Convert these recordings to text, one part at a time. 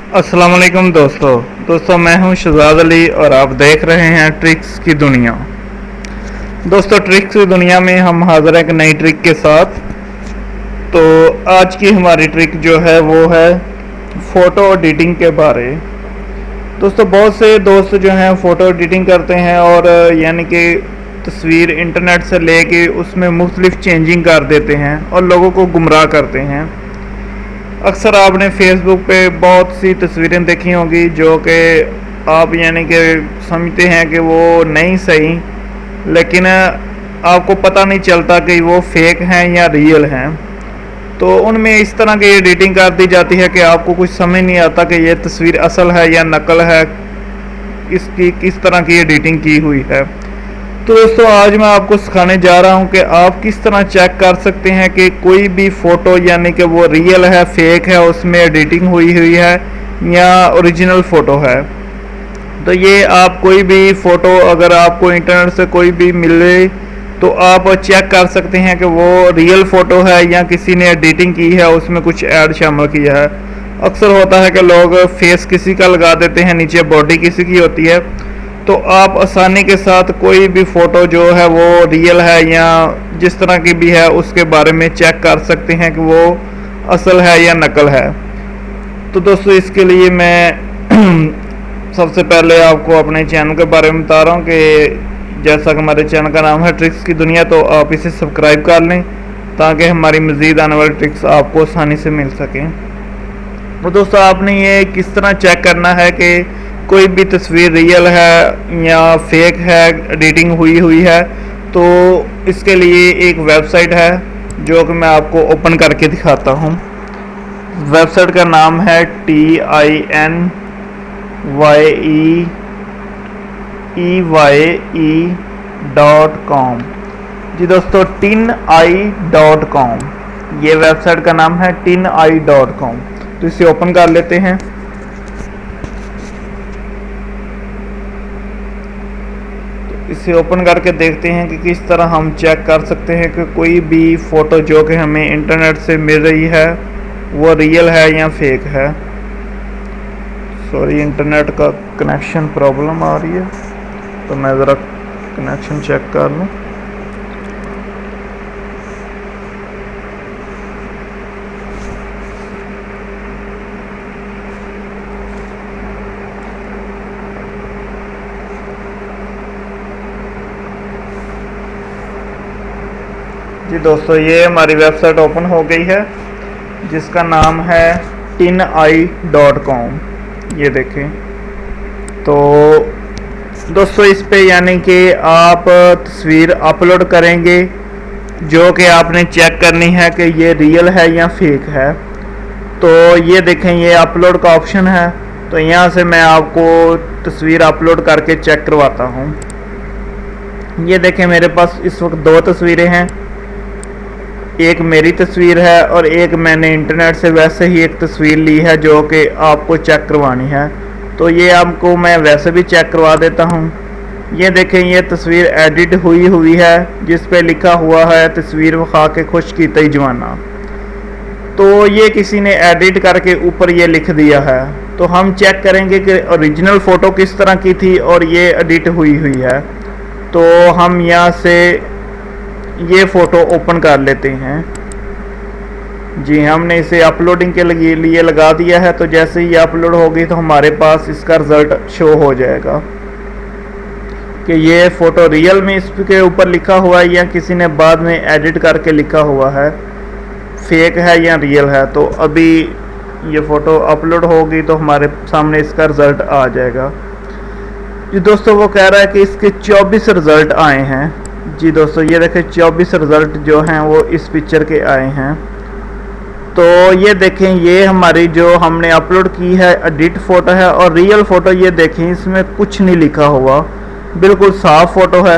अस्सलाम वालेकुम दोस्तों मैं हूं शहजाद अली और आप देख रहे हैं ट्रिक्स की दुनिया। दोस्तों ट्रिक्स की दुनिया में हम हाजिर हैं एक नई ट्रिक के साथ। तो आज की हमारी ट्रिक जो है वो है फ़ोटो एडिटिंग के बारे। दोस्तों बहुत से दोस्त जो हैं फ़ोटो एडिटिंग करते हैं और यानी कि तस्वीर इंटरनेट से लेके उसमें मुख्तलिफ चेंजिंग कर देते हैं और लोगों को गुमराह करते हैं। अक्सर आपने फेसबुक पे बहुत सी तस्वीरें देखी होंगी जो कि आप यानी कि समझते हैं कि वो नहीं सही, लेकिन आपको पता नहीं चलता कि वो फेक हैं या रियल हैं। तो उनमें इस तरह की एडिटिंग कर दी जाती है कि आपको कुछ समझ नहीं आता कि ये तस्वीर असल है या नकल है, इसकी किस तरह की एडिटिंग की हुई है। तो दोस्तों आज मैं आपको सिखाने जा रहा हूं कि आप किस तरह चेक कर सकते हैं कि कोई भी फ़ोटो यानी कि वो रियल है, फेक है, उसमें एडिटिंग हुई है या ओरिजिनल फ़ोटो है। तो ये आप कोई भी फ़ोटो अगर आपको इंटरनेट से कोई भी मिले तो आप चेक कर सकते हैं कि वो रियल फ़ोटो है या किसी ने एडिटिंग की है, उसमें कुछ ऐड शामिल किया है। अक्सर होता है कि लोग फेस किसी का लगा देते हैं, नीचे बॉडी किसी की होती है। तो आप आसानी के साथ कोई भी फ़ोटो जो है वो रियल है या जिस तरह की भी है उसके बारे में चेक कर सकते हैं कि वो असल है या नकल है। तो दोस्तों इसके लिए मैं सबसे पहले आपको अपने चैनल के बारे में बता रहा हूँ कि जैसा कि हमारे चैनल का नाम है ट्रिक्स की दुनिया, तो आप इसे सब्सक्राइब कर लें ताकि हमारी मज़ीद आने वाली ट्रिक्स आपको आसानी से मिल सकें। तो दोस्तों आपने ये किस तरह चेक करना है कि कोई भी तस्वीर रियल है या फेक है, एडिटिंग हुई है। तो इसके लिए एक वेबसाइट है जो कि मैं आपको ओपन करके दिखाता हूँ। वेबसाइट का नाम है tinyeey.com। जी दोस्तों tineye.com, ये वेबसाइट का नाम है tineye.com। तो इसे ओपन कर लेते हैं। इसे ओपन करके देखते हैं कि किस तरह हम चेक कर सकते हैं कि कोई भी फ़ोटो जो कि हमें इंटरनेट से मिल रही है वो रियल है या फेक है। सॉरी, इंटरनेट का कनेक्शन प्रॉब्लम आ रही है, तो मैं ज़रा कनेक्शन चेक कर लूँ। जी दोस्तों ये हमारी वेबसाइट ओपन हो गई है जिसका नाम है tineye.com। ये देखें। तो दोस्तों इस पे यानी कि आप तस्वीर अपलोड करेंगे जो कि आपने चेक करनी है कि ये रियल है या फेक है। तो ये देखें, ये अपलोड का ऑप्शन है। तो यहाँ से मैं आपको तस्वीर अपलोड करके चेक करवाता हूँ। ये देखें मेरे पास इस वक्त दो तस्वीरें हैं, एक मेरी तस्वीर है और एक मैंने इंटरनेट से वैसे ही एक तस्वीर ली है जो कि आपको चेक करवानी है। तो ये आपको मैं वैसे भी चेक करवा देता हूँ। ये देखें, ये तस्वीर एडिट हुई है जिस पे लिखा हुआ है तस्वीर वखा के खुश की तई जवाना। तो ये किसी ने एडिट करके ऊपर ये लिख दिया है। तो हम चेक करेंगे कि ओरिजिनल फ़ोटो किस तरह की थी और ये एडिट हुई है। तो हम यहाँ से ये फ़ोटो ओपन कर लेते हैं। जी हमने इसे अपलोडिंग के लिए लगा दिया है। तो जैसे ही अपलोड होगी तो हमारे पास इसका रिज़ल्ट शो हो जाएगा कि ये फ़ोटो रियल में इसके ऊपर लिखा हुआ है या किसी ने बाद में एडिट करके लिखा हुआ है, फेक है या रियल है। तो अभी ये फ़ोटो अपलोड होगी तो हमारे सामने इसका रिज़ल्ट आ जाएगा। जी दोस्तों वो कह रहा है कि इसके 24 रिज़ल्ट आए हैं। जी दोस्तों ये देखें 24 रिज़ल्ट जो हैं वो इस पिक्चर के आए हैं। तो ये देखें, ये हमारी जो हमने अपलोड की है एडिट फ़ोटो है और रियल फ़ोटो ये देखें इसमें कुछ नहीं लिखा हुआ, बिल्कुल साफ़ फ़ोटो है।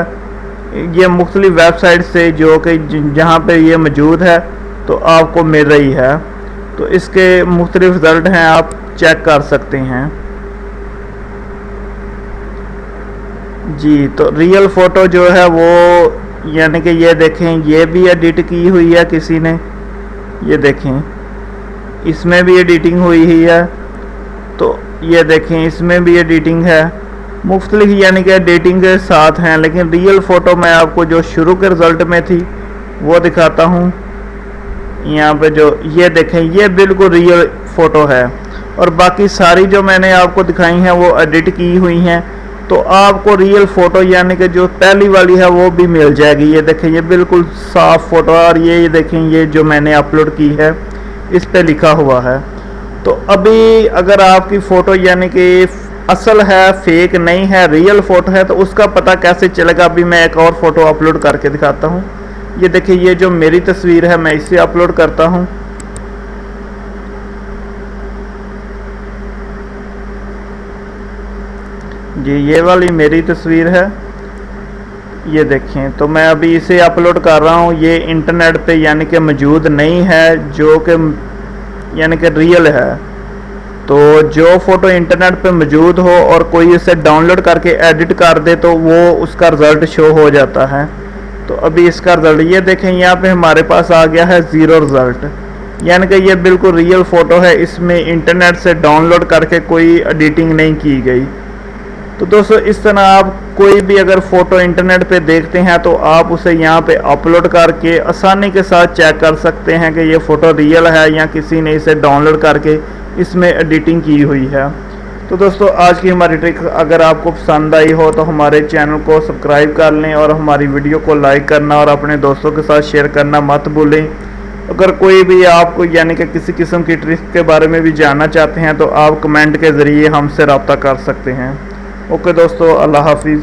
ये मुख्तलिफ वेबसाइट से जो कि जहाँ पे ये मौजूद है तो आपको मिल रही है। तो इसके मुख्तलिफ रिज़ल्ट हैं, आप चेक कर सकते हैं। जी तो रियल फ़ोटो जो है वो यानी कि ये देखें, ये भी एडिट की हुई है किसी ने, ये देखें इसमें भी एडिटिंग हुई है। तो ये देखें इसमें भी एडिटिंग है, मुख्तलिफ यानी कि एडिटिंग के साथ हैं। लेकिन रियल फ़ोटो मैं आपको जो शुरू के रिज़ल्ट में थी वो दिखाता हूँ। यहाँ पे जो ये देखें ये बिल्कुल रियल फ़ोटो है, और बाकी सारी जो मैंने आपको दिखाई हैं वो एडिट की हुई हैं। तो आपको रियल फ़ोटो यानी कि जो पहली वाली है वो भी मिल जाएगी। ये देखें ये बिल्कुल साफ़ फ़ोटो, और ये देखें ये जो मैंने अपलोड की है इस पे लिखा हुआ है। तो अभी अगर आपकी फ़ोटो यानी कि असल है, फेक नहीं है, रियल फ़ोटो है, तो उसका पता कैसे चलेगा? अभी मैं एक और फ़ोटो अपलोड करके दिखाता हूँ। ये देखिए ये जो मेरी तस्वीर है मैं इसे अपलोड करता हूँ। जी ये वाली मेरी तस्वीर है, ये देखें। तो मैं अभी इसे अपलोड कर रहा हूँ। ये इंटरनेट पे यानी कि मौजूद नहीं है, जो कि यानी कि रियल है। तो जो फ़ोटो इंटरनेट पे मौजूद हो और कोई इसे डाउनलोड करके एडिट कर दे तो वो उसका रिज़ल्ट शो हो जाता है। तो अभी इसका रिज़ल्ट ये देखें, यहाँ पे हमारे पास आ गया है 0 रिज़ल्ट, यानी कि ये बिल्कुल रियल फ़ोटो है, इसमें इंटरनेट से डाउनलोड करके कोई एडिटिंग नहीं की गई। तो दोस्तों इस तरह आप कोई भी अगर फ़ोटो इंटरनेट पे देखते हैं तो आप उसे यहाँ पे अपलोड करके आसानी के साथ चेक कर सकते हैं कि ये फ़ोटो रियल है या किसी ने इसे डाउनलोड करके इसमें एडिटिंग की हुई है। तो दोस्तों आज की हमारी ट्रिक अगर आपको पसंद आई हो तो हमारे चैनल को सब्सक्राइब कर लें और हमारी वीडियो को लाइक करना और अपने दोस्तों के साथ शेयर करना मत भूलें। अगर कोई भी आपको यानी कि किसी किस्म की ट्रिक के बारे में भी जानना चाहते हैं तो आप कमेंट के ज़रिए हमसे रब्ता कर सकते हैं। ओके दोस्तों, अल्लाह हाफिज़।